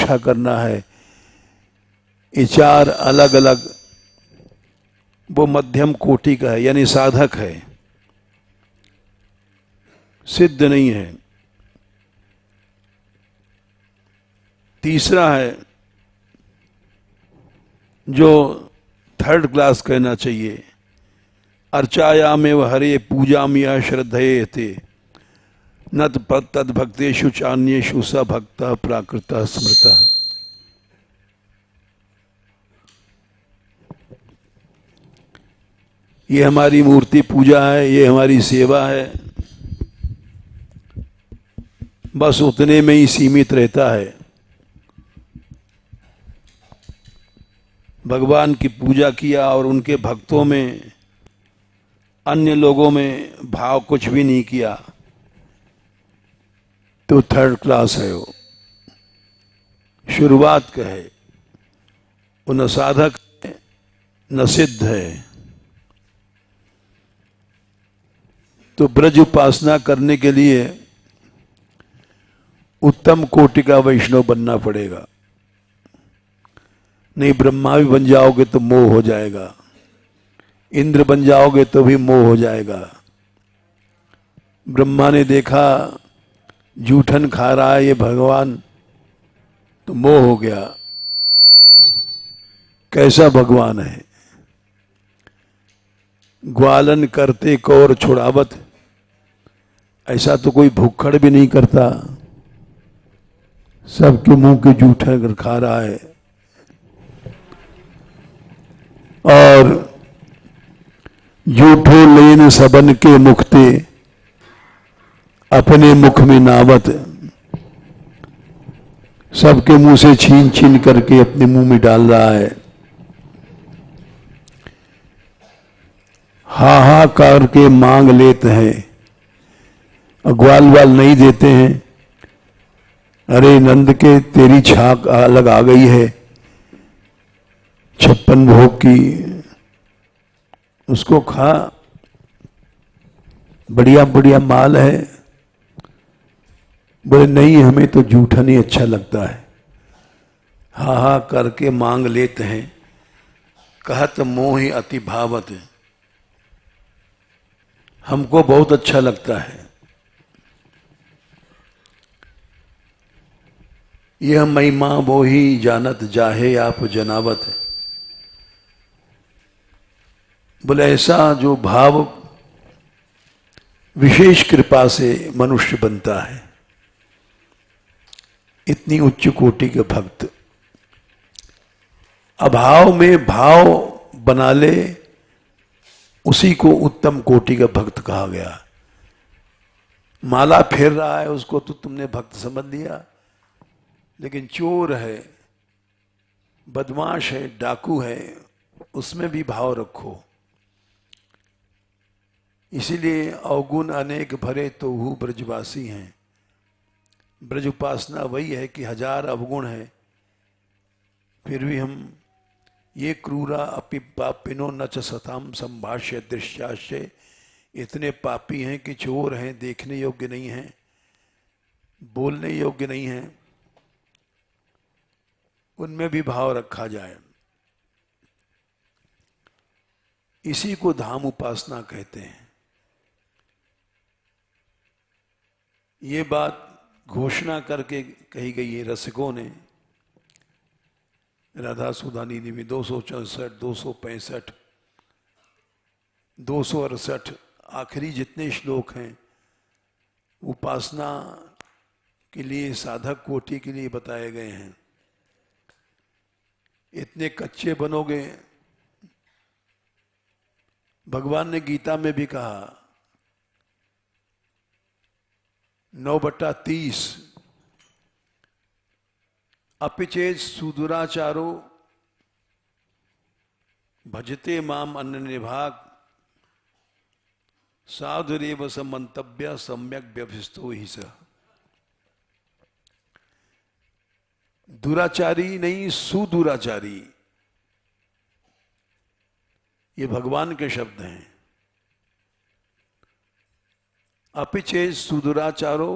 रक्षा करना है, ये चार अलग अलग, वो मध्यम कोटि का है, यानी साधक है, सिद्ध नहीं है। तीसरा है जो थर्ड क्लास कहना चाहिए, अर्चायामेव हरे पूजामिया श्रद्धेयते न तद भक्तेषु चान्येषु स भक्तः प्राकृतः स्मृतः। ये हमारी मूर्ति पूजा है, ये हमारी सेवा है, बस उतने में ही सीमित रहता है। भगवान की पूजा किया और उनके भक्तों में, अन्य लोगों में भाव कुछ भी नहीं किया, तो थर्ड क्लास है वो, शुरुआत का है वो, न साधक है न सिद्ध है। तो ब्रज उपासना करने के लिए उत्तम कोटि का वैष्णव बनना पड़ेगा, नहीं ब्रह्मा भी बन जाओगे तो मोह हो जाएगा, इंद्र बन जाओगे तो भी मोह हो जाएगा। ब्रह्मा ने देखा जूठन खा रहा है ये भगवान, तो मोह हो गया, कैसा भगवान है, ग्वालन करते कौर छुड़ावत, ऐसा तो कोई भुक्खड़ भी नहीं करता, सबके मुंह के जूठन खा रहा है। और जूठो लेन सबन के मुखते अपने मुख में नावत, सबके मुंह से छीन छीन करके अपने मुंह में डाल रहा है। हा हा करके मांग लेते हैं और ग्वाल वाल नहीं देते हैं, अरे नंद के तेरी छाक अलग आ गई है 56 भोग की, उसको खा, बढ़िया बढ़िया माल है। बोले नहीं, हमें तो जूठा नहीं अच्छा लगता है। हा हा करके मांग लेते हैं, कहत मोहि अति भावत, हमको बहुत अच्छा लगता है। यह महिमा वो ही जानत जाहे आप जनावत। बोले ऐसा जो भाव विशेष कृपा से मनुष्य बनता है, इतनी उच्च कोटि के भक्त, अभाव में भाव बना ले, उसी को उत्तम कोटि का भक्त कहा गया। माला फेर रहा है उसको तो तुमने भक्त समझ लिया, लेकिन चोर है, बदमाश है, डाकू है, उसमें भी भाव रखो। इसीलिए अवगुण अनेक भरे तो हूँ ब्रजवासी हैं। ब्रज उपासना वही है कि 1000 अवगुण है, फिर भी हम ये क्रूरा अपि पापिनो न च सताम संभाष्य दृश्याश्य, इतने पापी हैं कि चोर हैं, देखने योग्य नहीं हैं, बोलने योग्य नहीं हैं, उनमें भी भाव रखा जाए। इसी को धाम उपासना कहते हैं। ये बात घोषणा करके कही गई है रसिकों ने, राधा सुधा निधि में 264, 265, 268 आखिरी जितने श्लोक हैं उपासना के लिए, साधक कोटि के लिए बताए गए हैं। इतने कच्चे बनोगे, भगवान ने गीता में भी कहा 9/30, अपिचेत सुदुराचारो भजते माम अन्यनिभाग साधुरेव समंतव्य सम्यक व्यभिस्तो ही स। दुराचारी नहीं, सुदुराचारी, ये भगवान के शब्द हैं। अपिचेत सुदुराचारो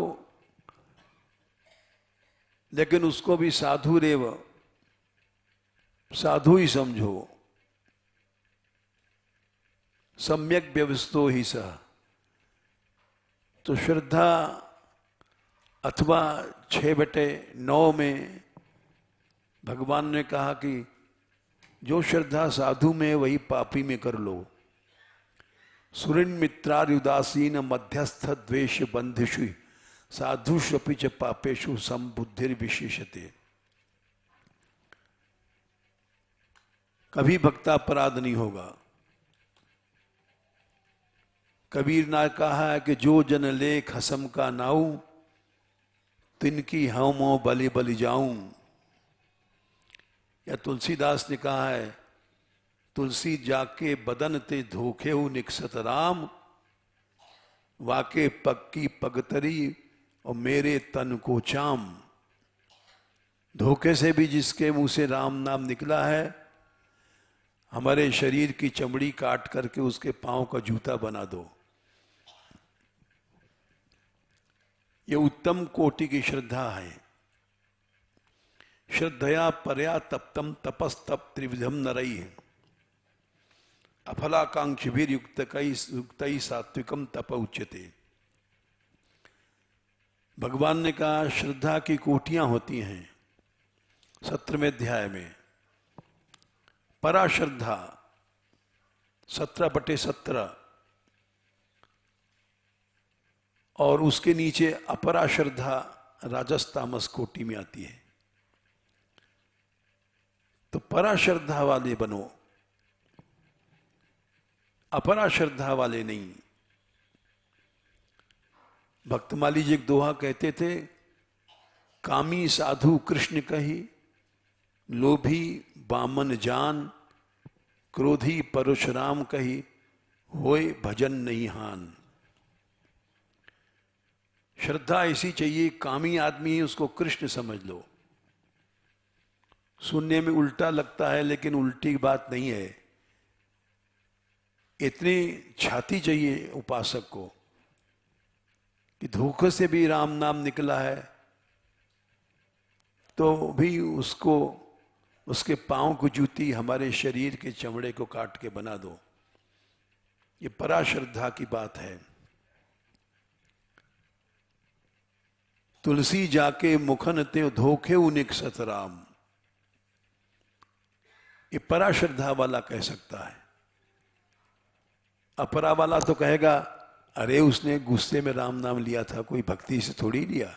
लेकिन उसको भी साधु रेव, साधु ही समझो। सम्यक व्यवस्थो ही सह। तो श्रद्धा अथवा 6/9 में भगवान ने कहा कि जो श्रद्धा साधु में वही पापी में कर लो। सुरिन मित्रार्युदासीन मध्यस्थ द्वेष बंधिषु साधुष्वपि च पापेषु संबुद्धिर्विशेषते। कभी भक्तापराध नहीं होगा। कबीर ने कहा है कि जो जन लेख हसम का नाऊ, तिनकी हमो बलि बलि जाऊं। या तुलसीदास ने कहा है, तुलसी जाके बदन ते धोखे निकसत राम, वाके पक्की पगतरी और मेरे तन को चाम। धोखे से भी जिसके मुंह से राम नाम निकला है, हमारे शरीर की चमड़ी काट करके उसके पांव का जूता बना दो। ये उत्तम कोटि की श्रद्धा है। श्रद्धया परया तप्तम तपस्तप त्रिविधम नरई है। अफलाकांक्षी भी युक्त कई सात्विकम तप उच्यते। भगवान ने कहा श्रद्धा की कोटियां होती हैं 17वें अध्याय में। पराश्रद्धा 17/17 और उसके नीचे अपराश्रद्धा राजस तामस कोटि में आती है। तो पराश्रद्धा वाले बनो, अपराश्रद्धा वाले नहीं। भक्तमाली जी एक दोहा कहते थे, कामी साधु कृष्ण कही, लोभी बामन जान, क्रोधी परशुराम कही, होए भजन नहीं हान। श्रद्धा ऐसी चाहिए, कामी आदमी है उसको कृष्ण समझ लो। सुनने में उल्टा लगता है लेकिन उल्टी बात नहीं है। इतनी छाती चाहिए उपासक को कि धोखे से भी राम नाम निकला है तो भी उसको, उसके पांव को जूती हमारे शरीर के चमड़े को काट के बना दो। ये पराश्रद्धा की बात है। तुलसी जाके मुखन ते धोखे निकसत राम, ये पराश्रद्धा वाला कह सकता है। अपरा वाला तो कहेगा अरे उसने गुस्से में राम नाम लिया था, कोई भक्ति से थोड़ी लिया।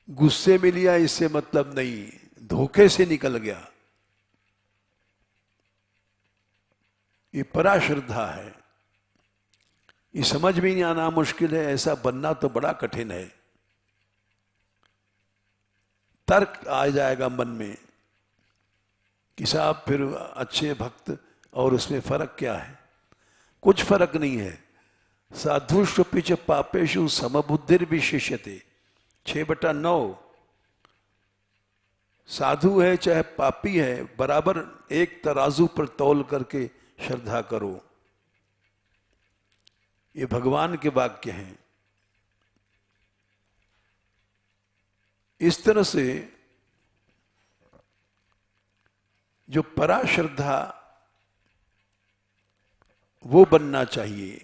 गुस्से में लिया इससे मतलब नहीं, धोखे से निकल गया। ये पराश्रद्धा है। ये समझ में नहीं आना मुश्किल है, ऐसा बनना तो बड़ा कठिन है। तर्क आ जाएगा मन में कि साहब फिर अच्छे भक्त और उसमें फर्क क्या है? कुछ फर्क नहीं है। साधुष्वपि च पापेषु समबुद्धिर्विशेष्यते 6/9। साधु है चाहे पापी है, बराबर एक तराजू पर तौल करके श्रद्धा करो। ये भगवान के वाक्य हैं। इस तरह से जो पराश्रद्धा वो बनना चाहिए।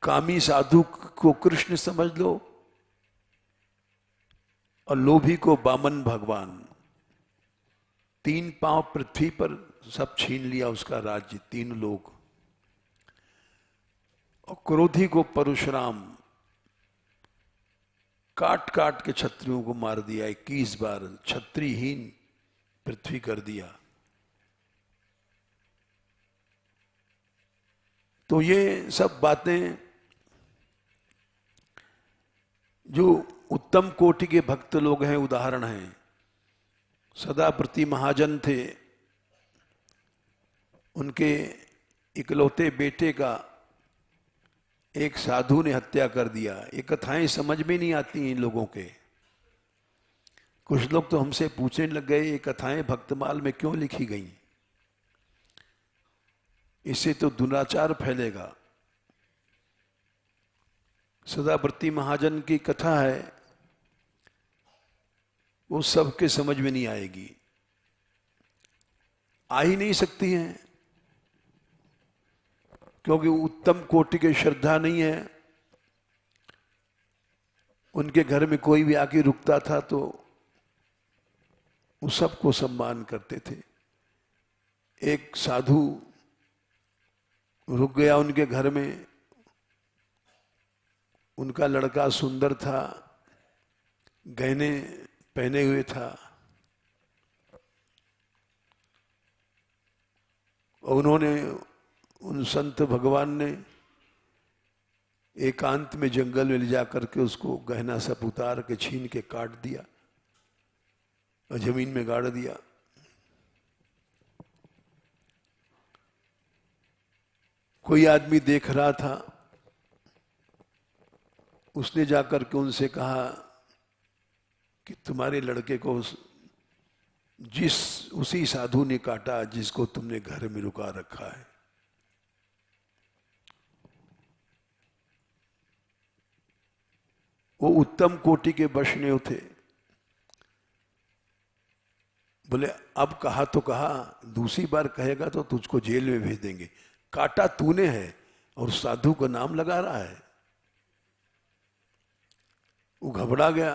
कामी साधु को कृष्ण समझ लो और लोभी को बामन भगवान। 3 पांव पृथ्वी पर सब छीन लिया उसका राज्य, 3 लोग। और क्रोधी को परशुराम, काट काट के क्षत्रियों को मार दिया। 21 बार क्षत्रियहीन पृथ्वी कर दिया। तो ये सब बातें जो उत्तम कोटि के भक्त लोग हैं, उदाहरण हैं। सदाप्रति महाजन थे, उनके इकलौते बेटे का एक साधु ने हत्या कर दिया। ये कथाएं समझ में नहीं आती इन लोगों के। कुछ लोग तो हमसे पूछने लग गए ये कथाएं भक्तमाल में क्यों लिखी गई, इससे तो दुराचार फैलेगा। सदावर्ती महाजन की कथा है, वो सबके समझ में नहीं आएगी, आ ही नहीं सकती है, क्योंकि उत्तम कोटि की श्रद्धा नहीं है। उनके घर में कोई भी आके रुकता था तो वो सबको सम्मान करते थे। एक साधु रुक गया उनके घर में, उनका लड़का सुंदर था, गहने पहने हुए था, और उन्होंने, उन संत भगवान ने एकांत में जंगल में ले जाकर के उसको गहना सब उतार के छीन के काट दिया और जमीन में गाड़ दिया। कोई आदमी देख रहा था, उसने जाकर के उनसे कहा कि तुम्हारे लड़के को उसी साधु ने काटा जिसको तुमने घर में रुका रखा है। वो उत्तम कोटि के वैष्णव थे। बोले अब कहा तो कहा, दूसरी बार कहेगा तो तुझको जेल में भेज देंगे। काटा तूने है और साधु का नाम लगा रहा है। वो घबरा गया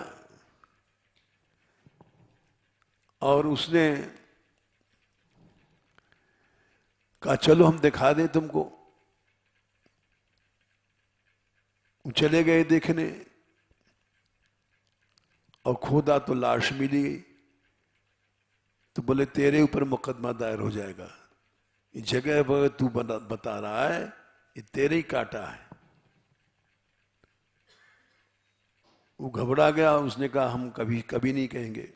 और उसने कहा चलो हम दिखा दें तुमको। चले गए देखने और खोदा तो लाश मिली। तो बोले तेरे ऊपर मुकदमा दायर हो जाएगा, ये जगह वह तू बता रहा है ये तेरे ही काटा है। वो घबरा गया, उसने कहा हम कभी कभी नहीं कहेंगे।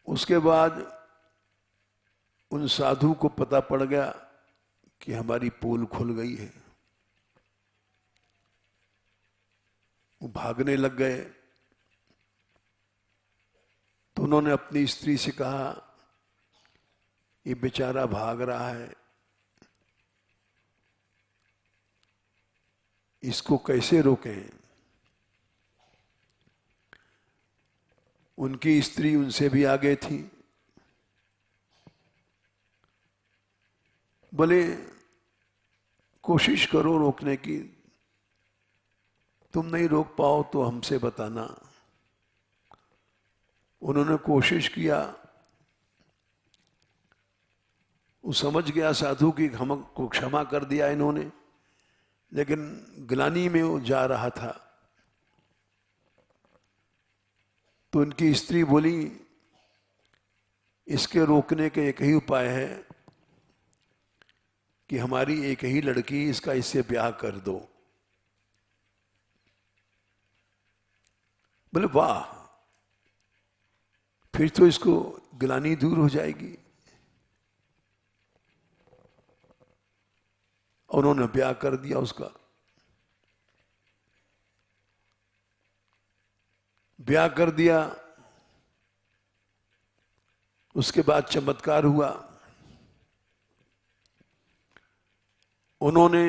उसके बाद उन साधु को पता पड़ गया कि हमारी पोल खुल गई है। वो भागने लग गए। तो उन्होंने अपनी स्त्री से कहा ये बेचारा भाग रहा है, इसको कैसे रोकें। उनकी स्त्री उनसे भी आगे थी। बोले कोशिश करो रोकने की, तुम नहीं रोक पाओ तो हमसे बताना। उन्होंने कोशिश किया। वो समझ गया साधु की हमको क्षमा कर दिया इन्होंने, लेकिन ग्लानि में वो जा रहा था। तो उनकी स्त्री बोली इसके रोकने का एक ही उपाय है कि हमारी एक ही लड़की, इसका इससे ब्याह कर दो। बोले वाह, फिर तो इसको ग्लानि दूर हो जाएगी। उन्होंने ब्याह कर दिया उसका। ब्याह कर दिया। उसके बाद चमत्कार हुआ। उन्होंने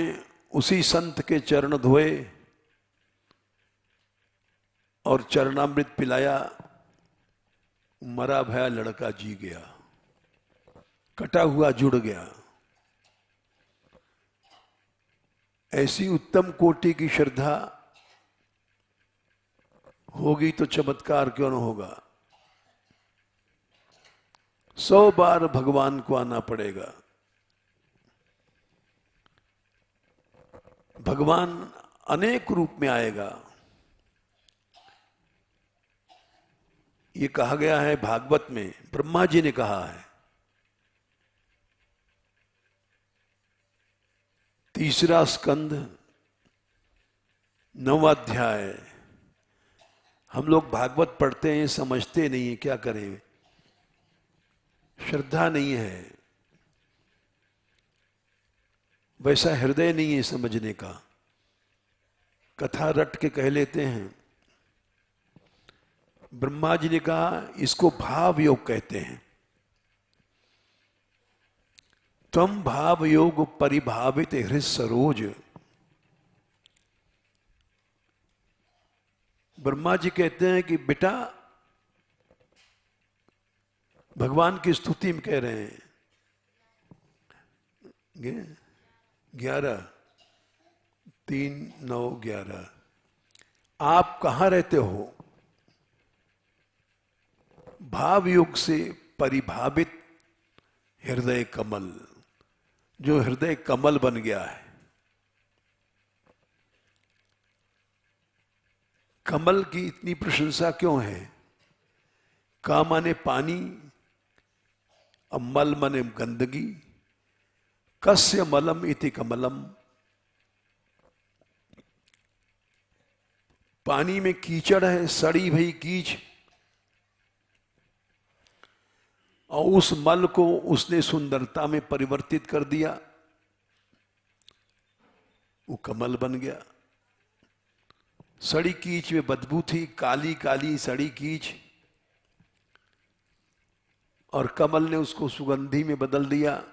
उसी संत के चरण धोए और चरणामृत पिलाया। मरा भया लड़का जी गया, कटा हुआ जुड़ गया। ऐसी उत्तम कोटि की श्रद्धा होगी तो चमत्कार क्यों न होगा। 100 बार भगवान को आना पड़ेगा। भगवान अनेक रूप में आएगा। ये कहा गया है भागवत में, ब्रह्मा जी ने कहा है। 3रा स्कंद 9वां अध्याय। हम लोग भागवत पढ़ते हैं, समझते नहीं है, क्या करें, श्रद्धा नहीं है, वैसा हृदय नहीं है समझने का। कथा रट के कह लेते हैं। ब्रह्मा जी ने कहा इसको भाव योग कहते हैं। त्वम भाव योग परिभावित हृदय सरोज। ब्रह्मा जी कहते हैं कि बेटा, भगवान की स्तुति में कह रहे हैं 11, 3, 9, 11, आप कहां रहते हो? भाव योग से परिभावित हृदय कमल, जो हृदय कमल बन गया है। कमल की इतनी प्रशंसा क्यों है? का माने पानी, अब मल माने गंदगी। कस्य मलम इति कमलम, पानी में कीचड़ है, सड़ी भई कीच, और उस मल को उसने सुंदरता में परिवर्तित कर दिया, वो कमल बन गया। सड़ी कीच में बदबू थी, काली काली सड़ी कीच, और कमल ने उसको सुगंधी में बदल दिया,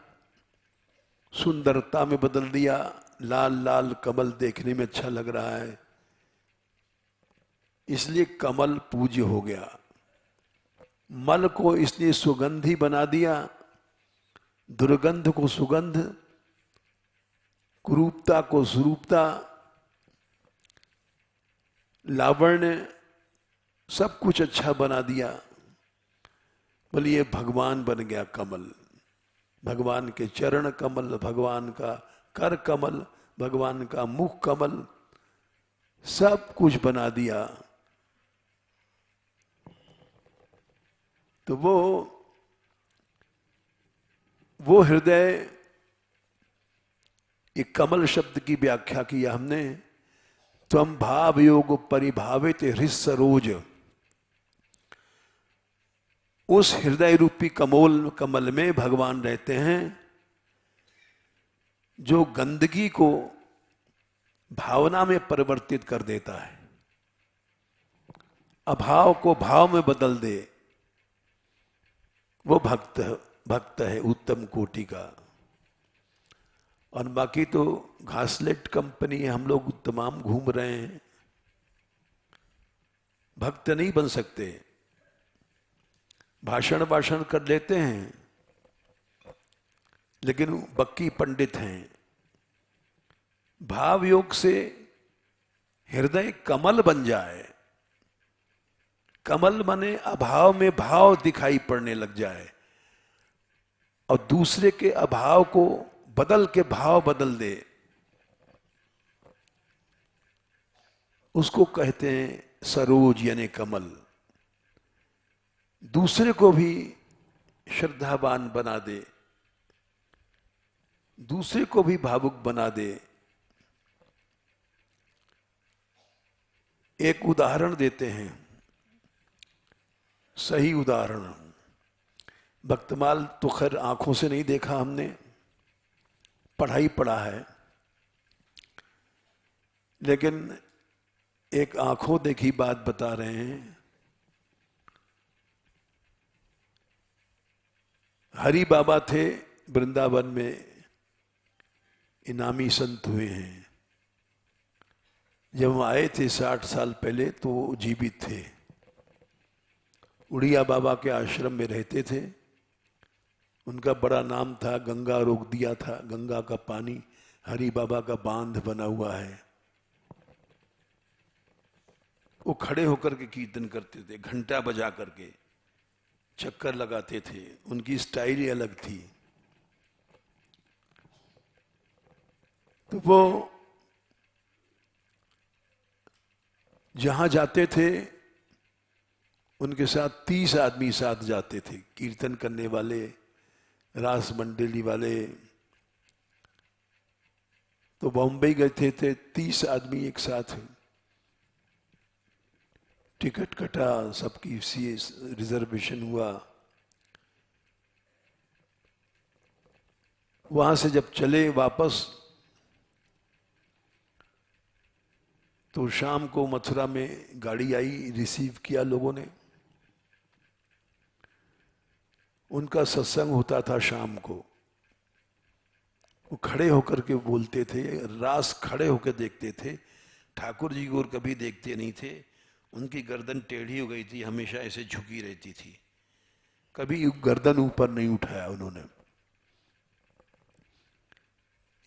सुंदरता में बदल दिया। लाल लाल कमल देखने में अच्छा लग रहा है, इसलिए कमल पूज्य हो गया। मल को इसने सुगंधी बना दिया, दुर्गंध को सुगंध, कुरूपता को सुरूपता, लावण्य, सब कुछ अच्छा बना दिया। बोलिए भगवान बन गया कमल। भगवान के चरण कमल, भगवान का कर कमल, भगवान का मुख कमल, सब कुछ बना दिया। तो वो हृदय, एक कमल शब्द की व्याख्या किया हमने, त्वम भाव योग परिभावित हृदय सरोज। उस हृदय रूपी कमल में भगवान रहते हैं, जो गंदगी को भावना में परिवर्तित कर देता है, अभाव को भाव में बदल दे। वो भक्त है उत्तम कोटि का। और बाकी तो घासलेट कंपनी है, हम लोग तमाम घूम रहे हैं, भक्त नहीं बन सकते। भाषण कर लेते हैं, लेकिन बक्की पंडित हैं। भाव योग से हृदय कमल बन जाए, कमल माने अभाव में भाव दिखाई पड़ने लग जाए, और दूसरे के अभाव को बदल के भाव बदल दे, उसको कहते हैं सरोज यानी कमल। दूसरे को भी श्रद्धावान बना दे, दूसरे को भी भावुक बना दे। एक उदाहरण देते हैं, सही उदाहरण। भक्तमाल तो खैर आंखों से नहीं देखा हमने, पढ़ा है, लेकिन एक आंखों देखी बात बता रहे हैं। हरि बाबा थे वृंदावन में, इनामी संत हुए हैं। जब वो आए थे 60 साल पहले, तो वो जीवित थे। उड़िया बाबा के आश्रम में रहते थे। उनका बड़ा नाम था, गंगा रोक दिया था, गंगा का पानी हरि बाबा का बांध बना हुआ है। वो खड़े होकर के कीर्तन करते थे, घंटा बजा करके चक्कर लगाते थे। उनकी स्टाइल ही अलग थी। तो वो जहां जाते थे, उनके साथ 30 आदमी साथ जाते थे, कीर्तन करने वाले, रास मंडली वाले। तो बॉम्बे गए थे 30 आदमी एक साथ। टिकट कटा, सबकी रिजर्वेशन हुआ। वहां से जब चले वापस, तो शाम को मथुरा में गाड़ी आई, रिसीव किया लोगों ने। उनका सत्संग होता था शाम को। वो खड़े होकर के बोलते थे, रास खड़े होकर देखते थे, ठाकुर जी को और कभी देखते नहीं थे। उनकी गर्दन टेढ़ी हो गई थी, हमेशा ऐसे झुकी रहती थी, कभी गर्दन ऊपर नहीं उठाया उन्होंने।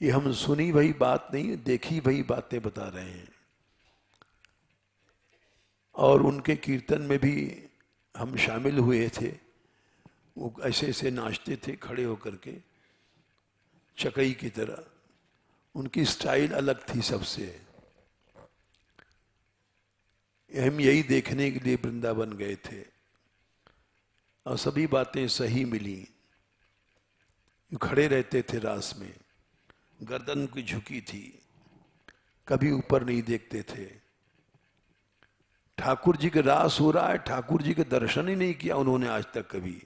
ये हम सुनी वही बात नहीं, देखी वही बातें बता रहे हैं। और उनके कीर्तन में भी हम शामिल हुए थे। वो ऐसे ऐसे नाचते थे खड़े होकर के, चकई की तरह। उनकी स्टाइल अलग थी सबसे। हम यही देखने के लिए वृंदावन गए थे और सभी बातें सही मिली। खड़े रहते थे रास में, गर्दन की झुकी थी, कभी ऊपर नहीं देखते थे। ठाकुर जी के रास हो रहा है, ठाकुर जी के दर्शन ही नहीं किया उन्होंने आज तक कभी।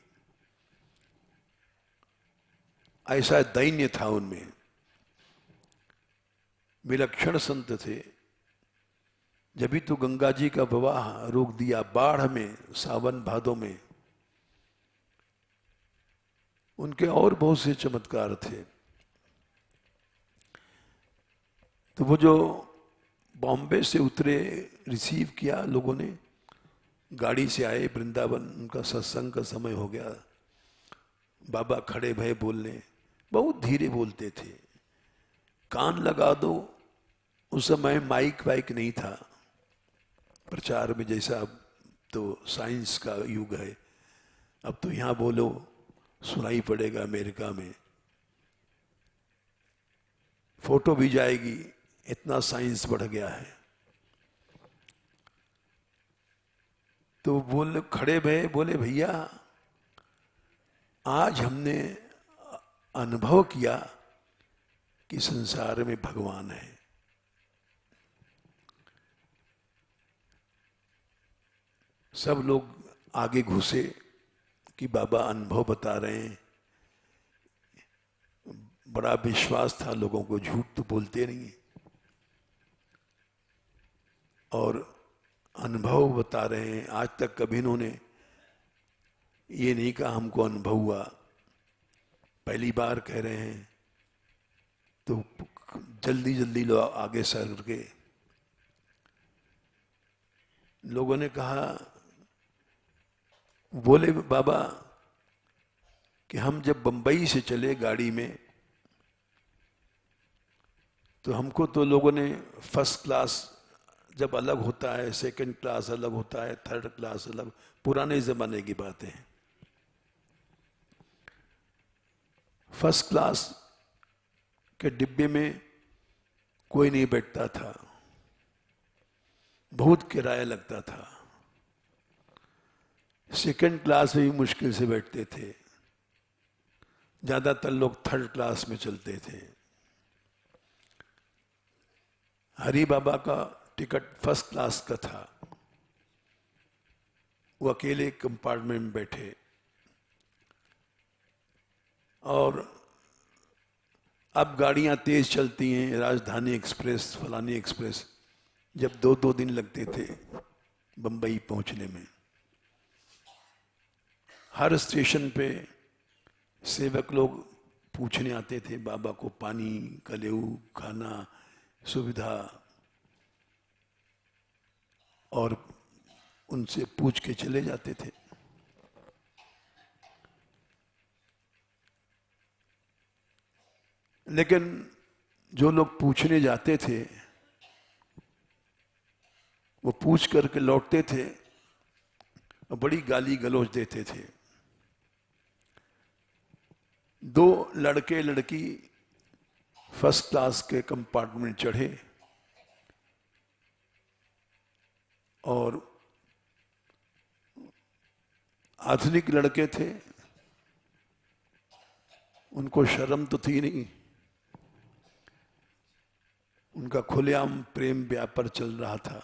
ऐसा दैन्य था उनमें। विलक्षण संत थे। जब भी तो गंगा जी का प्रवाह रोक दिया बाढ़ में, सावन भादों में। उनके और बहुत से चमत्कार थे। तो वो जो बॉम्बे से उतरे, रिसीव किया लोगों ने, गाड़ी से आए वृंदावन, उनका सत्संग का समय हो गया। बाबा खड़े भय बोलने, बहुत धीरे बोलते थे, कान लगा दो। उस समय माइक वाइक नहीं था प्रचार में, जैसा अब तो साइंस का युग है। अब तो यहाँ बोलो सुनाई पड़ेगा, अमेरिका में फोटो भी जाएगी, इतना साइंस बढ़ गया है। तो बोले, खड़े भये बोले, भैया आज हमने अनुभव किया कि संसार में भगवान है। सब लोग आगे घुसे कि बाबा अनुभव बता रहे हैं। बड़ा विश्वास था लोगों को, झूठ तो बोलते नहीं। और अनुभव बता रहे हैं। आज तक कभी इन्होंने ये नहीं कहा हमको अनुभव हुआ, पहली बार कह रहे हैं। तो जल्दी जल्दी लोग आगे सर के लोगों ने कहा, बोले बाबा कि हम जब बंबई से चले गाड़ी में, तो हमको तो लोगों ने फर्स्ट क्लास जब अलग होता है, सेकंड क्लास अलग होता है, थर्ड क्लास अलग, पुराने जमाने की बातें हैं। फर्स्ट क्लास के डिब्बे में कोई नहीं बैठता था, बहुत किराया लगता था। सेकंड क्लास में भी मुश्किल से बैठते थे। ज्यादातर लोग थर्ड क्लास में चलते थे। हरि बाबा का टिकट फर्स्ट क्लास का था। वो अकेले कंपार्टमेंट में बैठे। और अब गाड़ियां तेज चलती हैं, राजधानी एक्सप्रेस, फलानी एक्सप्रेस। जब 2-2 दिन लगते थे बंबई पहुंचने में। हर स्टेशन पे सेवक लोग पूछने आते थे बाबा को, पानी, कलेऊ, खाना, सुविधा, और उनसे पूछ के चले जाते थे। लेकिन जो लोग पूछने जाते थे वो पूछ करके लौटते थे और बड़ी गाली गलौज देते थे। 2 लड़के लड़की फर्स्ट क्लास के कंपार्टमेंट चढ़े और आधुनिक लड़के थे, उनको शर्म तो थी नहीं। उनका खुलेआम प्रेम व्यापार चल रहा था।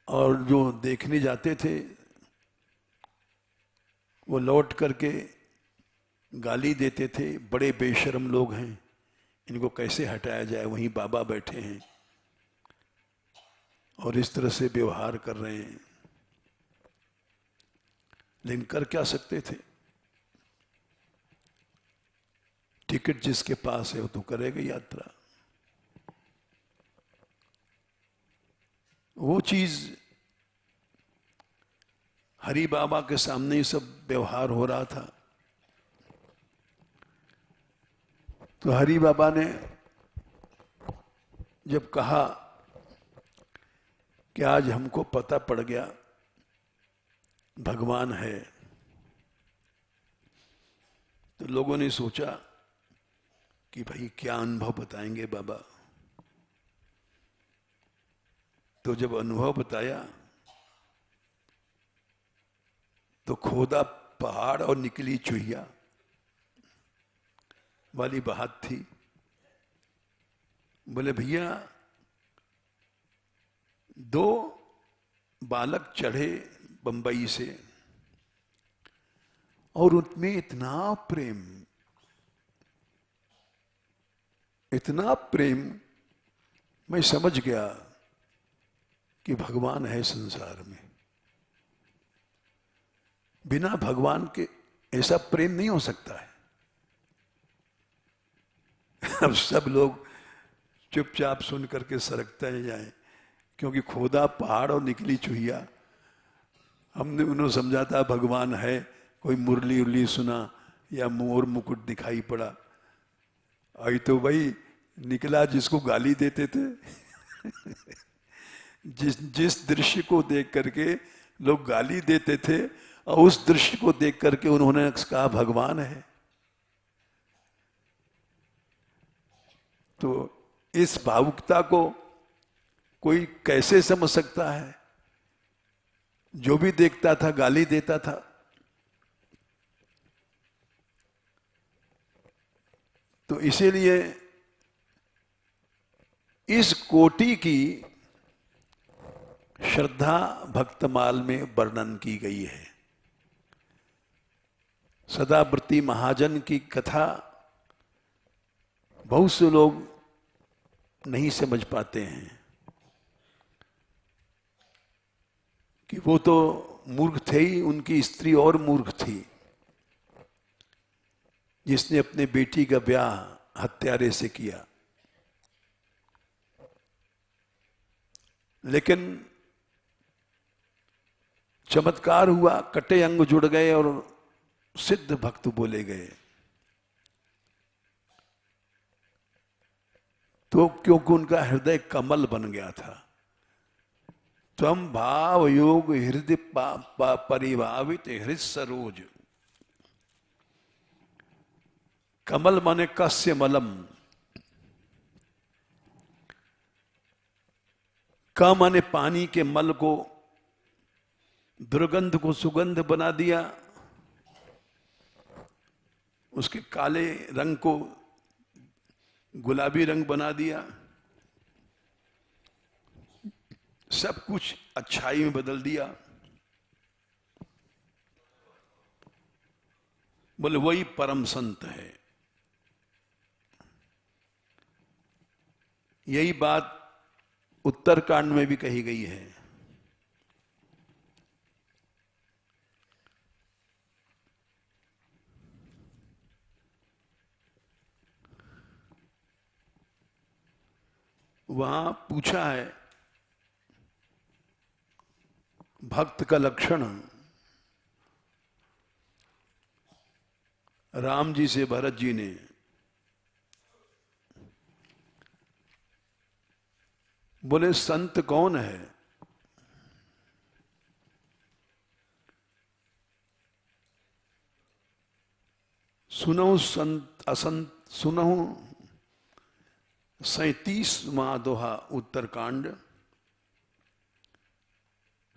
और जो देखने जाते थे वो लौट करके गाली देते थे, बड़े बेशर्म लोग हैं, इनको कैसे हटाया जाए, वहीं बाबा बैठे हैं और इस तरह से व्यवहार कर रहे हैं। लेकिन कर क्या सकते थे। टिकट जिसके पास है वो तो करेगा यात्रा। वो चीज हरि बाबा के सामने ही सब व्यवहार हो रहा था। तो हरि बाबा ने जब कहा कि आज हमको पता पड़ गया भगवान है, तो लोगों ने सोचा कि भाई क्या अनुभव बताएंगे बाबा। तो जब अनुभव बताया तो खोदा पहाड़ और निकली चुहिया वाली बात थी। बोले भैया, दो बालक चढ़े बंबई से और उनमें इतना प्रेम, मैं समझ गया कि भगवान है संसार में। बिना भगवान के ऐसा प्रेम नहीं हो सकता है। अब सब लोग चुपचाप सुन करके सरकते जाएं, क्योंकि खोदा पहाड़ और निकली चुहिया। हमने उन्होंने समझा था भगवान है, कोई मुरली उरली सुना या मोर मुकुट दिखाई पड़ा। आई तो भाई निकला जिसको गाली देते थे। जिस दृश्य को देख करके लोग गाली देते थे और उस दृश्य को देख करके उन्होंने कहा भगवान है। तो इस भावुकता को कोई कैसे समझ सकता है? जो भी देखता था गाली देता था। तो इसीलिए इस कोटि की श्रद्धा भक्तमाल में वर्णन की गई है। सदाव्रती महाजन की कथा बहुत से लोग नहीं समझ पाते हैं कि वो तो मूर्ख थे ही, उनकी स्त्री और मूर्ख थी जिसने अपने बेटी का ब्याह हत्यारे से किया। लेकिन चमत्कार हुआ, कटे अंग जुड़ गए और सिद्ध भक्त बोले गए। तो क्योंकि उनका हृदय कमल बन गया था। त्वं भाव योग हृदय परिभावित हृदय सरोज। कमल माने कस्य मलम, क माने पानी के मल को, दुर्गंध को सुगंध बना दिया, उसके काले रंग को गुलाबी रंग बना दिया, सब कुछ अच्छाई में बदल दिया। बोले वही परम संत है। यही बात उत्तरकांड में भी कही गई है। वहां पूछा है भक्त का लक्षण। राम जी से भरत जी ने बोले संत कौन है? सुनो संत असंत, सुनो 37वां दोहा उत्तरकांड।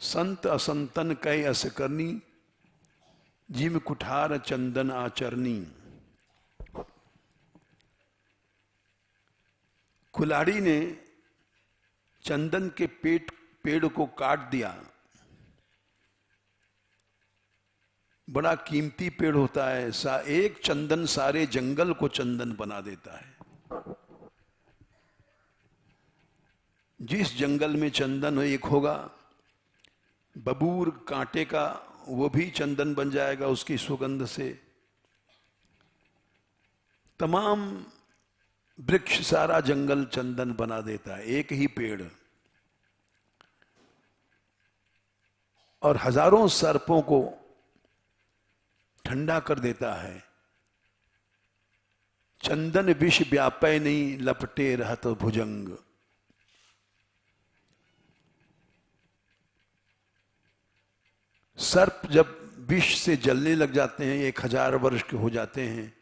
संत असंतन कै अस करनी, जिम कुठार चंदन आचरनी। कुल्हाड़ी ने चंदन के पेड़ को काट दिया। बड़ा कीमती पेड़ होता है, एक चंदन सारे जंगल को चंदन बना देता है। जिस जंगल में चंदन एक होगा, बबूर कांटे का, वो भी चंदन बन जाएगा उसकी सुगंध से। तमाम वृक्ष, सारा जंगल चंदन बना देता है, एक ही पेड़। और हजारों सर्पों को ठंडा कर देता है। चंदन विष व्यापै नहीं, लपटे रहत भुजंग। सर्प जब विष से जलने लग जाते हैं, 1000 वर्ष के हो जाते हैं,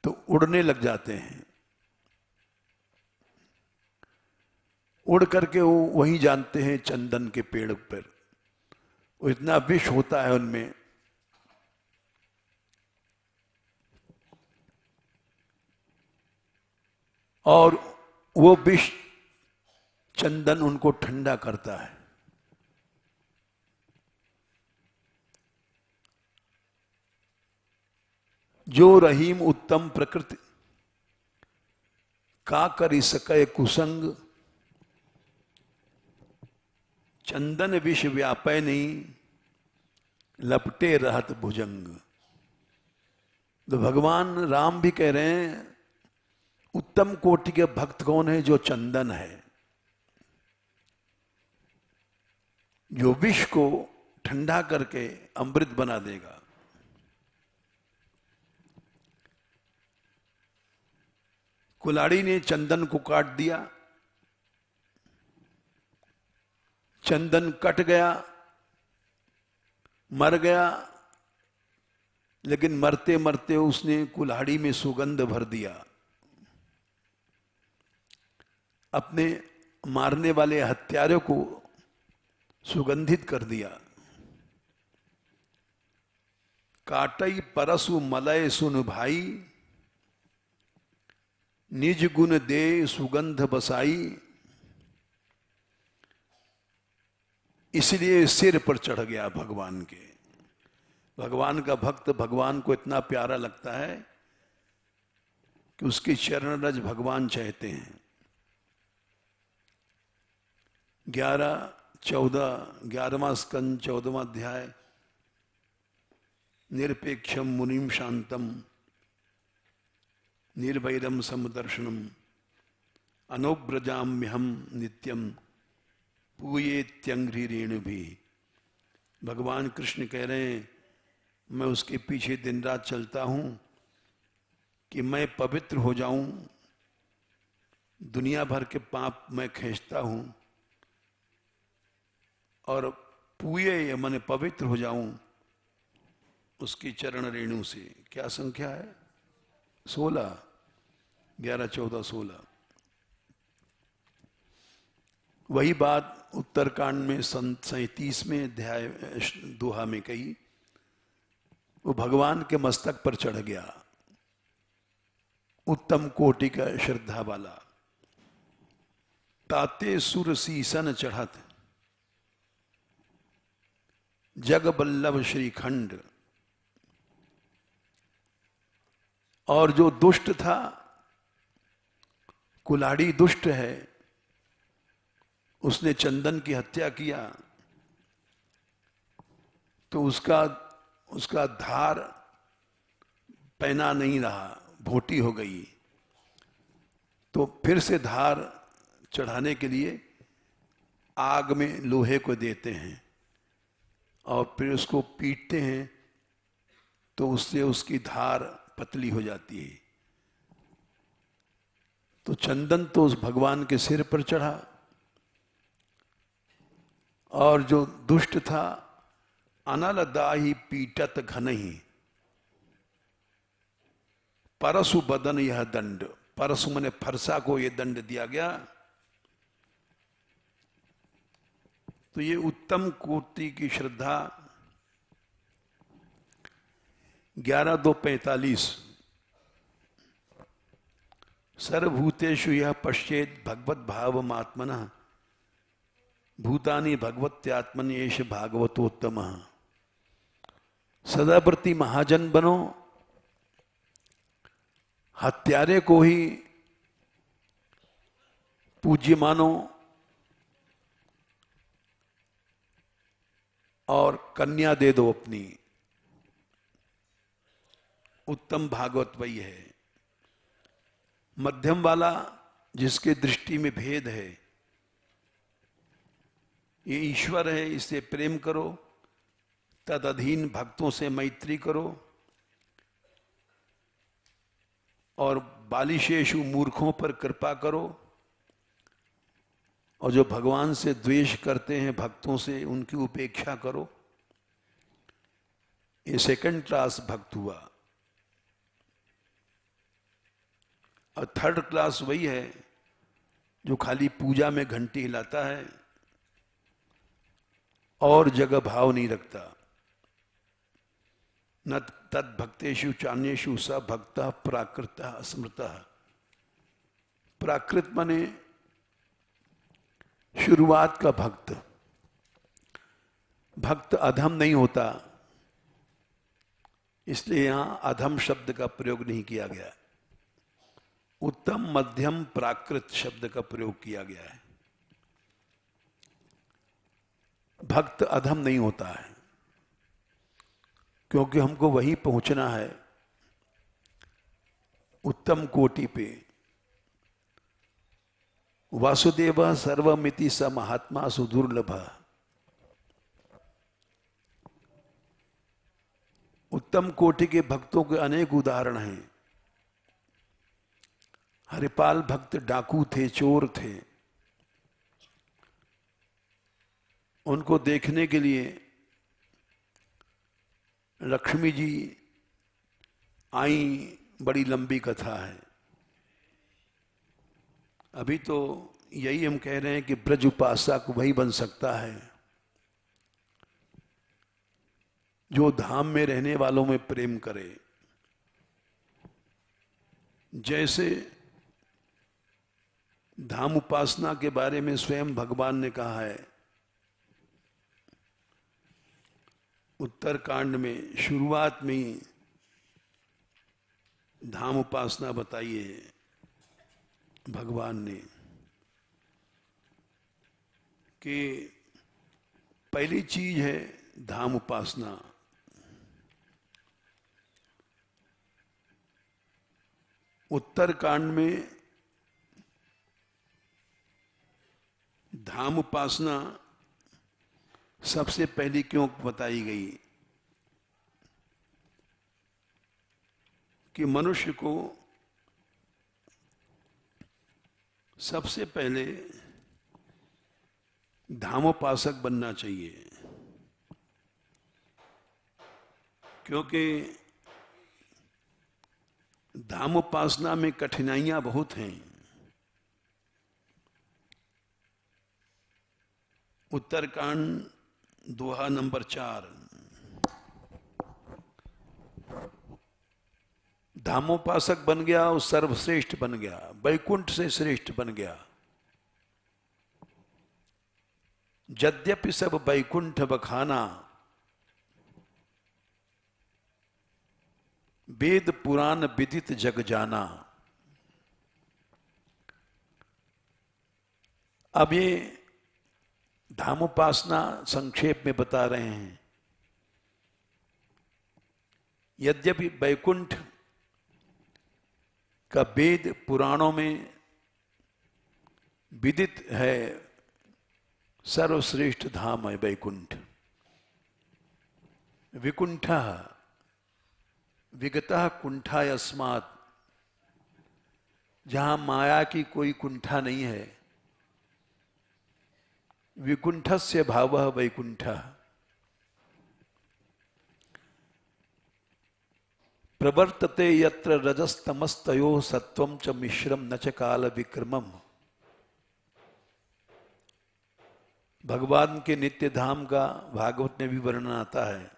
तो उड़ने लग जाते हैं। उड़ करके वो वहीं जानते हैं चंदन के पेड़ पर। वो इतना विष होता है उनमें। और वो विष चंदन उनको ठंडा करता है। जो रहीम उत्तम प्रकृति, का करी सके कुसंग। चंदन विष व्यापै नहीं, लपटे रहत भुजंग। तो भगवान राम भी कह रहे हैं, उत्तम कोटि के भक्त कौन है? जो चंदन है, जो विष को ठंडा करके अमृत बना देगा। कुल्हाड़ी ने चंदन को काट दिया, चंदन कट गया, मर गया, लेकिन मरते मरते उसने कुल्हाड़ी में सुगंध भर दिया। अपने मारने वाले हत्यारों को सुगंधित कर दिया। काटई परसु मलय सुन भाई, निज गुण दे सुगंध बसाई। इसलिए सिर पर चढ़ गया भगवान के। भगवान का भक्त भगवान को इतना प्यारा लगता है कि उसके चरण रज भगवान चाहते हैं। 11वां स्कंद 14वां अध्याय। निरपेक्षम मुनिम शांतम, निर्वैरम समदर्शनम, अनुव्रजाम्यहम नित्यम, पूयेत्यंघ्रि रेणु भी। भगवान कृष्ण कह रहे हैं, मैं उसके पीछे दिन रात चलता हूं कि मैं पवित्र हो जाऊं। दुनिया भर के पाप मैं खींचता हूं और पूये माने पवित्र हो जाऊं उसकी चरण रेणु से। क्या संख्या है? 16, 11, 14, 16। वही बात उत्तरकांड में 37वें अध्याय दोहा में कही। वो भगवान के मस्तक पर चढ़ गया, उत्तम कोटि का श्रद्धा वाला। ताते सुर सीसन चढ़त, जग बल्लभ श्रीखंड। और जो दुष्ट था, कुल्हाड़ी दुष्ट है, उसने चंदन की हत्या किया, तो उसका धार पैना नहीं रहा, भोटी हो गई। तो फिर से धार चढ़ाने के लिए आग में लोहे को देते हैं और फिर उसको पीटते हैं, तो उससे उसकी धार पतली हो जाती है। तो चंदन तो उस भगवान के सिर पर चढ़ा, और जो दुष्ट था, अनल दाही पीटत घनहि, परसु बदन यह दंड। परसु मने फरसा को यह दंड दिया गया। तो ये उत्तम कोटि की श्रद्धा। 11:2:45। सर्वभूतेषु यह पश्चेत भगवत भावमात्मनः, भूतानि भगवत्यात्मनि एष भागवतोत्तमः। सदाप्रति महाजन बनो, हत्यारे को ही पूज्य मानो, और कन्या दे दो अपनी। उत्तम भागवत वही है। मध्यम वाला जिसके दृष्टि में भेद है, ये ईश्वर है, इससे प्रेम करो, तद अधीन भक्तों से मैत्री करो, और बालिशेषु मूर्खों पर कृपा करो, और जो भगवान से द्वेष करते हैं भक्तों से, उनकी उपेक्षा करो। ये सेकंड क्लास भक्त हुआ। और थर्ड क्लास वही है जो खाली पूजा में घंटी हिलाता है और जगह भाव नहीं रखता। न तद भक्तेषु चान्येषु स भक्तः प्राकृतः स्मृतः। प्राकृत माने शुरुआत का भक्त। भक्त अधम नहीं होता, इसलिए यहां अधम शब्द का प्रयोग नहीं किया गया। उत्तम, मध्यम, प्राकृत शब्द का प्रयोग किया गया है। भक्त अधम नहीं होता है, क्योंकि हमको वही पहुंचना है, उत्तम कोटि पे। वासुदेव सर्वमिति स महात्मा सुदुर्लभ। उत्तम कोटि के भक्तों के अनेक उदाहरण हैं। हरिपाल भक्त डाकू थे, चोर थे। उनको देखने के लिए लक्ष्मी जी आई, बड़ी लंबी कथा है। अभी तो यही हम कह रहे हैं कि ब्रज उपासक वही बन सकता है जो धाम में रहने वालों में प्रेम करे। जैसे धाम उपासना के बारे में स्वयं भगवान ने कहा है उत्तरकांड में, शुरुआत में ही धाम उपासना बताई है भगवान ने कि पहली चीज है धाम उपासना। उत्तरकांड में धाम उपासना सबसे पहली क्यों बताई गई कि मनुष्य को सबसे पहले धामोपासक बनना चाहिए, क्योंकि धामोपासना में कठिनाइयां बहुत हैं। उत्तरकांड दोहा नंबर 4। धामोपासक बन गया और सर्वश्रेष्ठ बन गया, वैकुंठ से श्रेष्ठ बन गया। यद्यपि सब वैकुंठ बखाना, वेद पुराण विदित जग जाना। अब ये धामोपासना संक्षेप में बता रहे हैं। यद्यपि वैकुंठ का वेद पुराणों में विदित है, सर्वश्रेष्ठ धाम है वैकुंठ। विकुंठः विगतः कुंठा यस्मात्, जहां माया की कोई कुंठा नहीं है। विकुंठस्य भावः वैकुंठः। प्रवर्तते यत्र रजस्तमस्तयोः सत्वं च मिश्रम न च काल विक्रमम्। भगवान के नित्य धाम का भागवत में भी वर्णन आता है।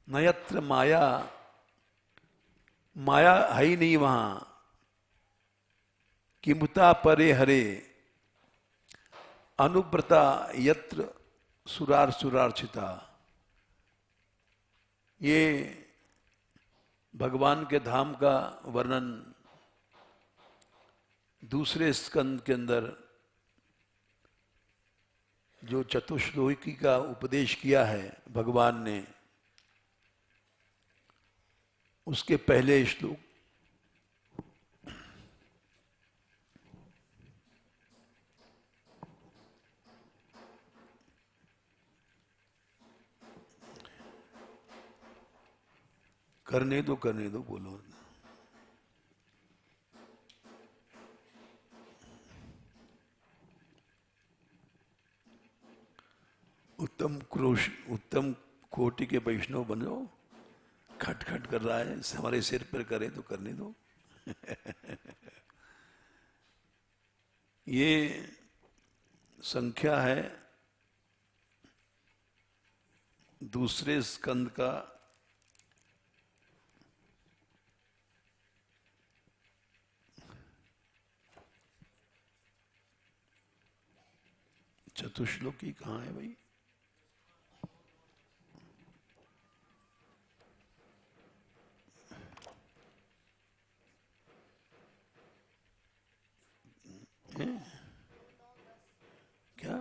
न यत्र माया, माया है ही नहीं वहां। किमुता परे हरे, अनुव्रता यत्र सुरार सुरार्चिता। ये भगवान के धाम का वर्णन दूसरे स्कंद के अंदर जो चतुश्लोकी का उपदेश किया है भगवान ने, उसके पहले श्लोक करने दो बोलो। उत्तम कोटि के वैष्णव बनो। खट खट कर रहा है, हमारे सिर पर करे तो करने दो। ये संख्या है दूसरे स्कंद का 4 श्लोकी कहाँ है भाई? है? क्या?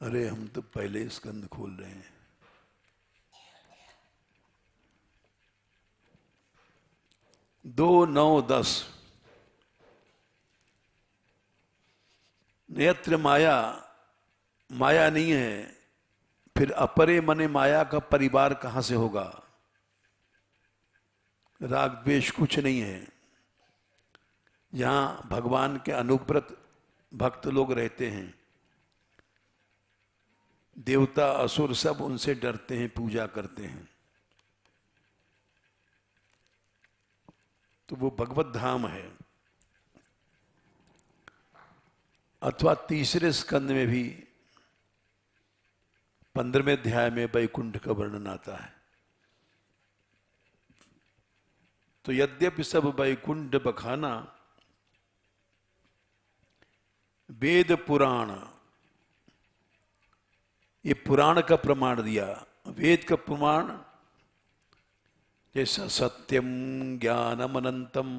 अरे हम तो पहले स्कंद खोल रहे हैं। दो 9 10 नेत्र माया, माया नहीं है, फिर अपरे मने माया का परिवार कहां से होगा? राग द्वेष कुछ नहीं है। जहां भगवान के अनुव्रत भक्त लोग रहते हैं, देवता असुर सब उनसे डरते हैं, पूजा करते हैं, तो वो भगवत धाम है। अथवा तीसरे स्कंद में भी 15वें अध्याय में वैकुंठ का वर्णन आता है। तो यद्यपि सब वैकुंठ बखाना, वेद पुराण, ये पुराण का प्रमाण दिया। वेद का प्रमाण जैसा सत्यम ज्ञानम अनंतम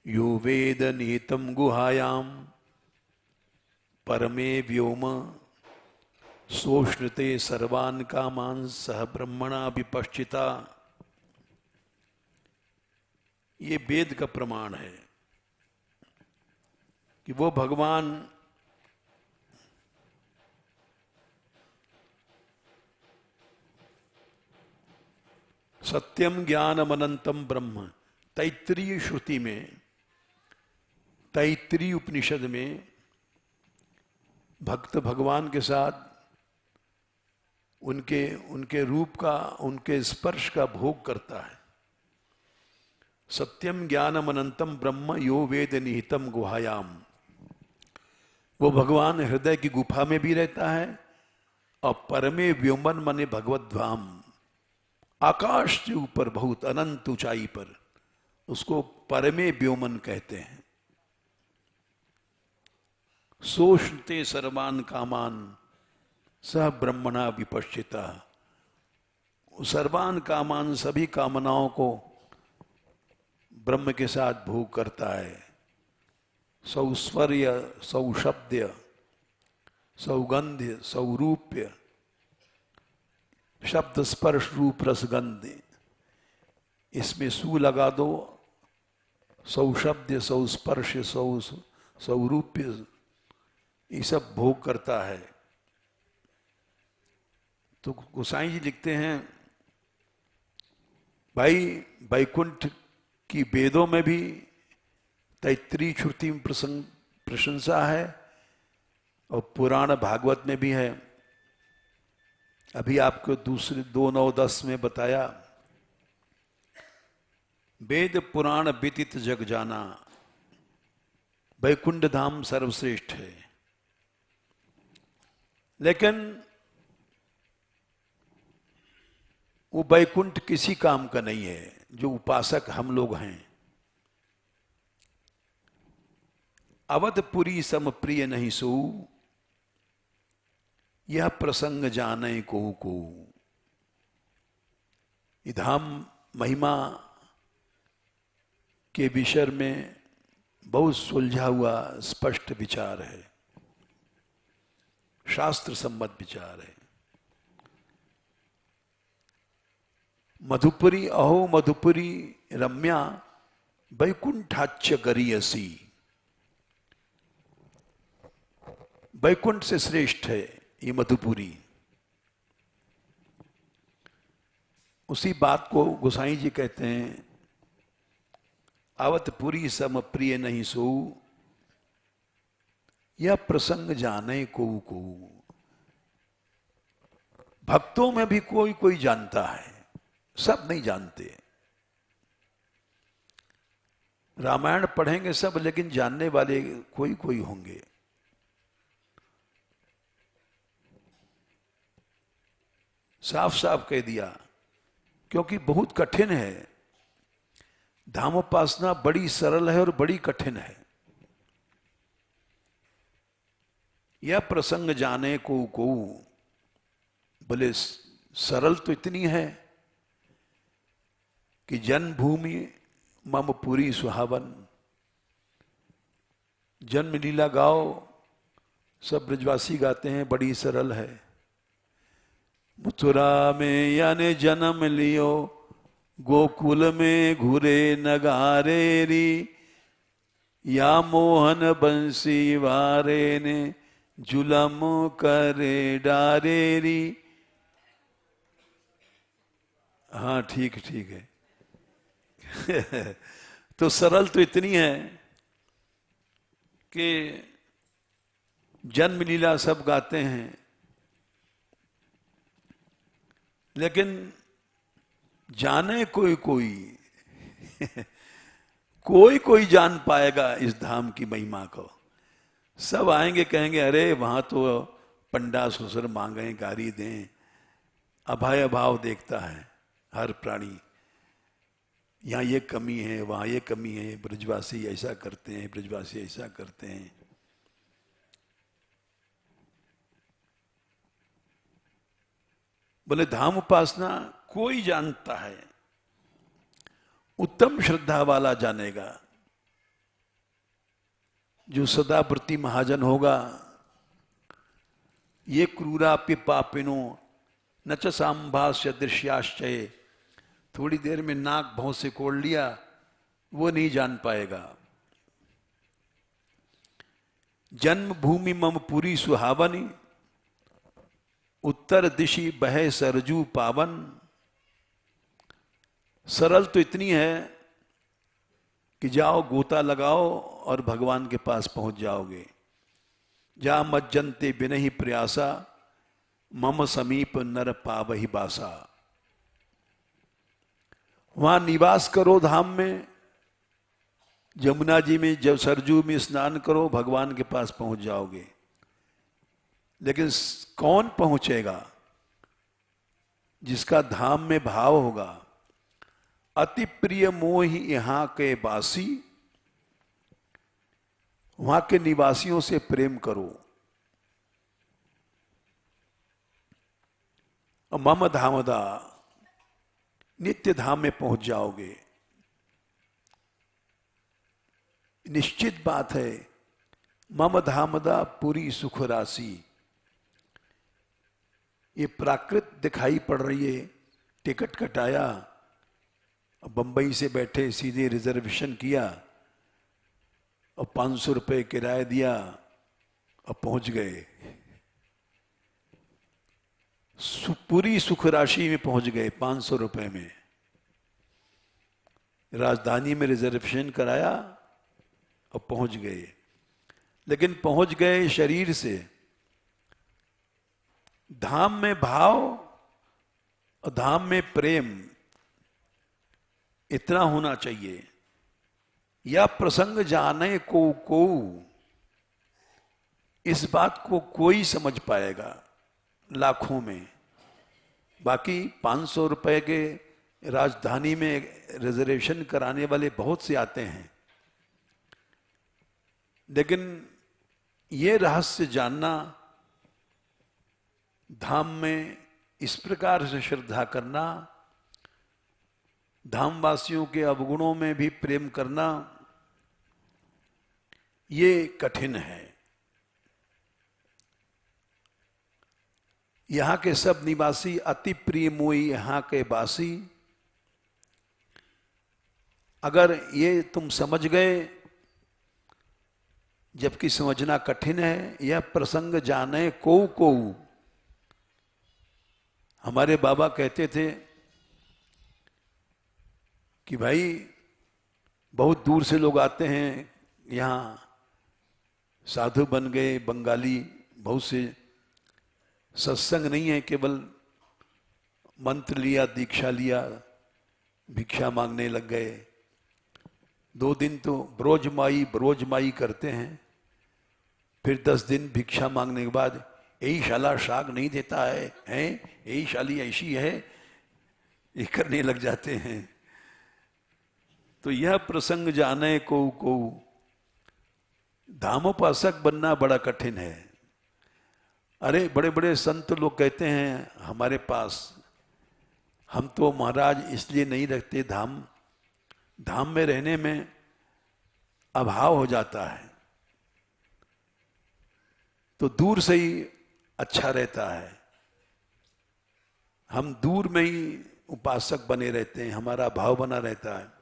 यो वेद निहितम गुहायाम परमे व्योम सोष्णुते सर्वान् कामान् सह ब्रह्मणा विपश्चिता। ये वेद का प्रमाण है कि वो भगवान सत्यम ज्ञानम अनंतम ब्रह्म, तैत्तरीय श्रुति में, तैत्तरीय उपनिषद में भक्त भगवान के साथ उनके रूप का, उनके स्पर्श का भोग करता है। सत्यम ज्ञानम अनंतम ब्रह्म यो वेद निहितम गुहायाम, वो भगवान हृदय की गुफा में भी रहता है और परमे व्योमन मने भगवत धाम, आकाश के ऊपर बहुत अनंत ऊंचाई पर, उसको परमे व्योमन कहते हैं। सोष्णते सर्वान् कामान सह ब्रह्मणा विपश्चिता, सर्वान् कामान, सभी कामनाओं को ब्रह्म के साथ भोग करता है। सौस्वर्य, सौशब्द्य, सौगंध्य, सौरूप्य, शब्द स्पर्श रूप रसगंध, इसमें सु लगा दो। सौशब्द, सौस्पर्श, सौरूप्य, ये सब भोग करता है। तो गोसाई जी लिखते हैं, भाई वैकुंठ की वेदों में भी तैत्तरीय श्रुति में प्रशंसा है और पुराण भागवत में भी है। अभी आपको दूसरे 2 9 10 में बताया, वेद पुराण व्यतीत जग जाना, वैकुंठ धाम सर्वश्रेष्ठ है। लेकिन वो वैकुंठ किसी काम का नहीं है। जो उपासक हम लोग हैं, अवधपुरी सम प्रिय नहीं सो, यह प्रसंग जाने को। ये धाम महिमा के विषय में बहुत सुलझा हुआ स्पष्ट विचार है। शास्त्र सम्मत विचार है। मधुपुरी अहो मधुपुरी रम्या वैकुंठाच्य गरीयसी। वैकुंठ से श्रेष्ठ है ये मधुपुरी। उसी बात को गोसाई जी कहते हैं, आवतपुरी सम प्रिय नहीं सो, यह प्रसंग जाने को। भक्तों में भी कोई कोई जानता है, सब नहीं जानते। रामायण पढ़ेंगे सब, लेकिन जानने वाले कोई कोई होंगे। साफ साफ कह दिया, क्योंकि बहुत कठिन है। धामोपासना बड़ी सरल है और बड़ी कठिन है। यह प्रसंग जाने को बोले सरल तो इतनी है कि जन्मभूमि मम पुरी सुहावन। जन्म लीला गाओ, सब ब्रजवासी गाते हैं, बड़ी सरल है। मथुरा में याने जन्म लियो, गोकुल में घुरे नगारे री, या मोहन बंसी वारे ने जुलम करे डारे री। हाँ ठीक ठीक है। तो सरल तो इतनी है कि जन्म लीला सब गाते हैं, लेकिन जाने कोई कोई कोई कोई जान पाएगा इस धाम की महिमा को। सब आएंगे कहेंगे अरे वहां तो पंडा ससुर मांगे गारी दें। अभय अभाव देखता है हर प्राणी। यहाँ ये कमी है, वहां ये कमी है, ब्रजवासी ऐसा करते हैं, ब्रजवासी ऐसा करते हैं। बोले धाम उपासना कोई जानता है, उत्तम श्रद्धा वाला जानेगा। जो सदाव्रती महाजन होगा, ये क्रूराप्य पापिनो न च सांभास्य दृश्याश्चय। थोड़ी देर में नाक भौं से कोड़ लिया, वो नहीं जान पाएगा। जन्मभूमि मम पुरी सुहावनी, उत्तर दिशि बहे सरजू पावन। सरल तो इतनी है कि जाओ गोता लगाओ और भगवान के पास पहुंच जाओगे। जा मज्जन्ते बिनहि प्रयासा, मम समीप नर पावहि बासा। वहां निवास करो धाम में, जमुना जी में जब सरजू में स्नान करो, भगवान के पास पहुंच जाओगे। लेकिन कौन पहुंचेगा? जिसका धाम में भाव होगा। अति प्रिय मोहि यहां के वासी, वहां के निवासियों से प्रेम करो। मम धामदा, नित्य धाम में पहुंच जाओगे। निश्चित बात है, मम धामदा पूरी सुख राशि। ये प्राकृत दिखाई पड़ रही है। टिकट कटाया, बंबई से बैठे सीधे रिजर्वेशन किया और 500 रुपये किराया दिया और पहुंच गए। पूरी सुख राशि में पहुंच गए 500 रुपये में। राजधानी में रिजर्वेशन कराया और पहुंच गए। लेकिन पहुंच गए शरीर से। धाम में भाव और धाम में प्रेम इतना होना चाहिए। या प्रसंग जाने को इस बात को कोई समझ पाएगा लाखों में। बाकी 500 रुपए के राजधानी में रिजर्वेशन कराने वाले बहुत से आते हैं, लेकिन ये रहस्य जानना, धाम में इस प्रकार से श्रद्धा करना, धामवासियों के अवगुणों में भी प्रेम करना, ये कठिन है। यहाँ के सब निवासी अति प्रिय मोई यहाँ के बासी। अगर ये तुम समझ गए, जबकि समझना कठिन है, यह प्रसंग जाने को। हमारे बाबा कहते थे कि भाई बहुत दूर से लोग आते हैं यहाँ, साधु बन गए बंगाली, बहुत से सत्संग नहीं है, केवल मंत्र लिया, दीक्षा लिया, भिक्षा मांगने लग गए। 2 दिन तो ब्रोजमाई करते हैं, फिर 10 दिन भिक्षा मांगने के बाद यही शाला शाक नहीं देता है, यही शाली ऐसी है, ये करने लग जाते हैं। तो यह प्रसंग जाने को धामोपासक बनना बड़ा कठिन है। अरे बड़े बड़े संत लोग कहते हैं हमारे पास, हम तो महाराज इसलिए नहीं रखते, धाम में रहने में अभाव हो जाता है, तो दूर से ही अच्छा रहता है। हम दूर में ही उपासक बने रहते हैं, हमारा भाव बना रहता है।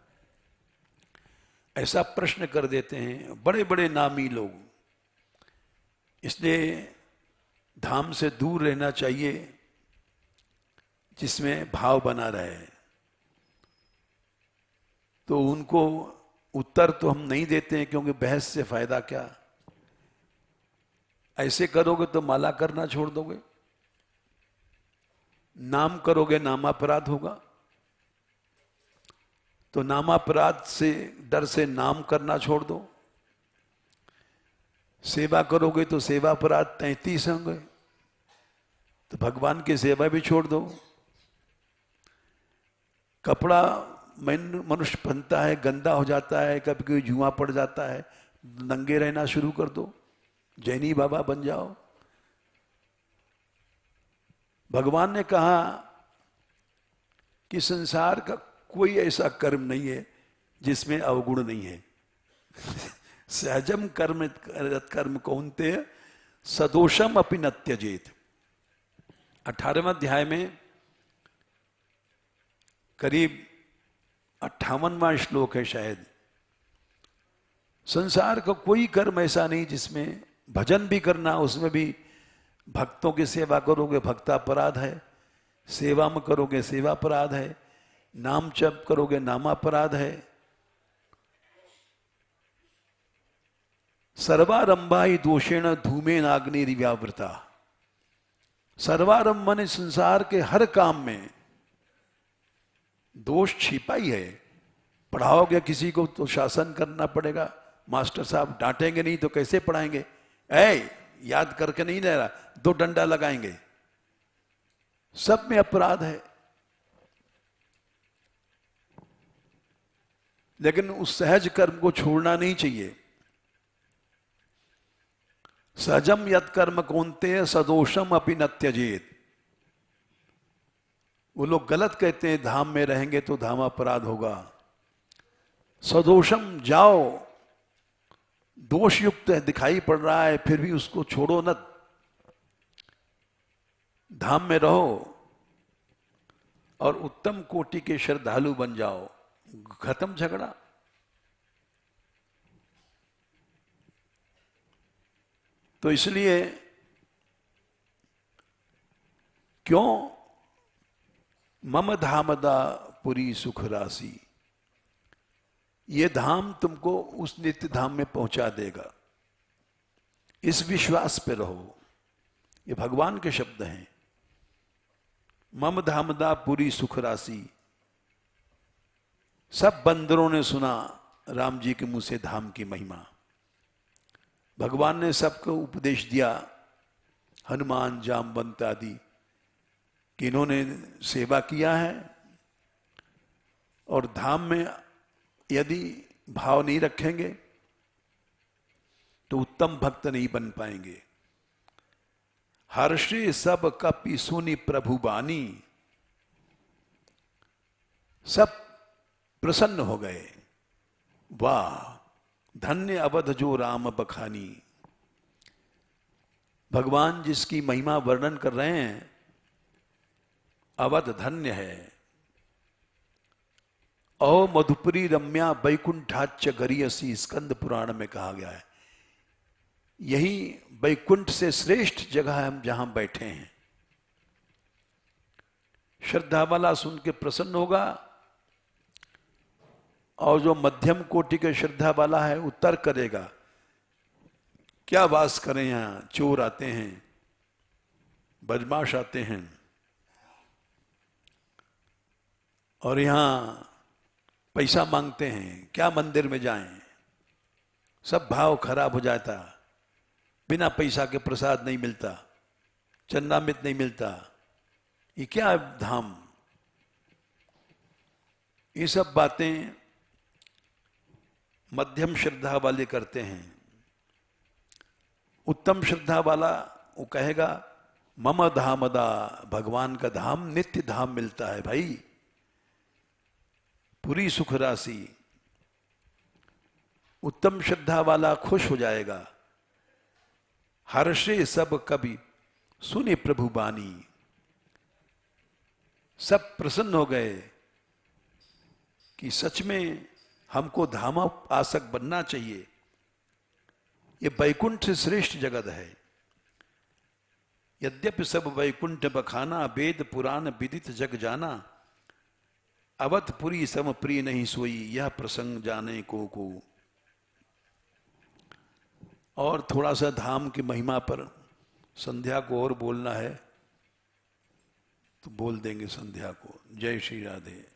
ऐसा प्रश्न कर देते हैं बड़े बड़े नामी लोग। इसलिए धाम से दूर रहना चाहिए, जिसमें भाव बना रहे। तो उनको उत्तर तो हम नहीं देते हैं, क्योंकि बहस से फायदा क्या। ऐसे करोगे तो माला करना छोड़ दोगे, नाम करोगे नामापराध होगा, तो नामापराध से डर से नाम करना छोड़ दो। सेवा करोगे तो सेवा अपराध 33 होंगे, तो भगवान की सेवा भी छोड़ दो। कपड़ा मनुष्य पहनता है, गंदा हो जाता है, कभी कभी जुआ पड़ जाता है, नंगे रहना शुरू कर दो, जैनी बाबा बन जाओ। भगवान ने कहा कि संसार का कोई ऐसा कर्म नहीं है जिसमें अवगुण नहीं है। सहजम कर्म कौन्ते सदोषम अपि न त्यजेत। 18वें अध्याय में करीब 58वां श्लोक है शायद। संसार का कोई कर्म ऐसा नहीं जिसमें भजन भी करना, उसमें भी भक्तों की सेवा करोगे भक्तापराध है, सेवा में करोगे सेवापराध है, नाम जप करोगे नामापराध है। सर्वारंभा ही दोषेण धूमे नाग्नि रिव्यावृता। सर्वारंभ माने संसार के हर काम में दोष छिपा ही है। पढ़ाओगे किसी को तो शासन करना पड़ेगा, मास्टर साहब डांटेंगे नहीं तो कैसे पढ़ाएंगे। याद करके नहीं ले रहा, 2 डंडा लगाएंगे। सब में अपराध है। लेकिन उस सहज कर्म को छोड़ना नहीं चाहिए। सहजम यत कर्म कौन्ते सदोषम अपि न त्यजेत। वो लोग गलत कहते हैं धाम में रहेंगे तो धाम अपराध होगा। सदोषम जाओ, दोष युक्त है दिखाई पड़ रहा है फिर भी उसको छोड़ो न, धाम में रहो और उत्तम कोटि के श्रद्धालु बन जाओ। खत्म झगड़ा। तो इसलिए क्यों मम धामदा पुरी सुख राशि, ये धाम तुमको उस नित्य धाम में पहुंचा देगा। इस विश्वास पे रहो। ये भगवान के शब्द हैं। मम धामदा पुरी सुख राशि। सब बंदरों ने सुना राम जी के मुंह से धाम की महिमा। भगवान ने सबको उपदेश दिया, हनुमान जामवंत आदि, कि इन्होंने सेवा किया है और धाम में यदि भाव नहीं रखेंगे तो उत्तम भक्त नहीं बन पाएंगे। हर्षे सब कपि सुनि प्रभु बानी। सब प्रसन्न हो गए। वाह धन्य अवध जो राम बखानी। भगवान जिसकी महिमा वर्णन कर रहे हैं अवध धन्य है। ओ मधुपुरी रम्या बैकुंठाच्य गरीयसी, स्कंद पुराण में कहा गया है। यही बैकुंठ से श्रेष्ठ जगह है हम जहां बैठे हैं। श्रद्धा वाला सुन के प्रसन्न होगा, और जो मध्यम कोटि के श्रद्धा वाला है उत्तर करेगा, क्या वास करें, यहां चोर आते हैं, बदमाश आते हैं, और यहां पैसा मांगते हैं, क्या मंदिर में जाएं। सब भाव खराब हो जाता, बिना पैसा के प्रसाद नहीं मिलता, चन्नामृत नहीं मिलता, ये क्या है धाम। ये सब बातें मध्यम श्रद्धा वाले करते हैं। उत्तम श्रद्धा वाला वो कहेगा मम धामदा, भगवान का धाम नित्य धाम मिलता है भाई, पूरी सुख राशि। उत्तम श्रद्धा वाला खुश हो जाएगा। हर्षे सब कवि सुने प्रभु बानी, सब प्रसन्न हो गए कि सच में हमको धामापासक बनना चाहिए। ये वैकुंठ से श्रेष्ठ जगत है। यद्यपि सब वैकुंठ बखाना, वेद पुराण विदित जग जाना, अवधपुरी सम प्रिय नहीं सोई, यह प्रसंग जाने को। और थोड़ा सा धाम की महिमा पर संध्या को और बोलना है तो बोल देंगे संध्या को। जय श्री राधे।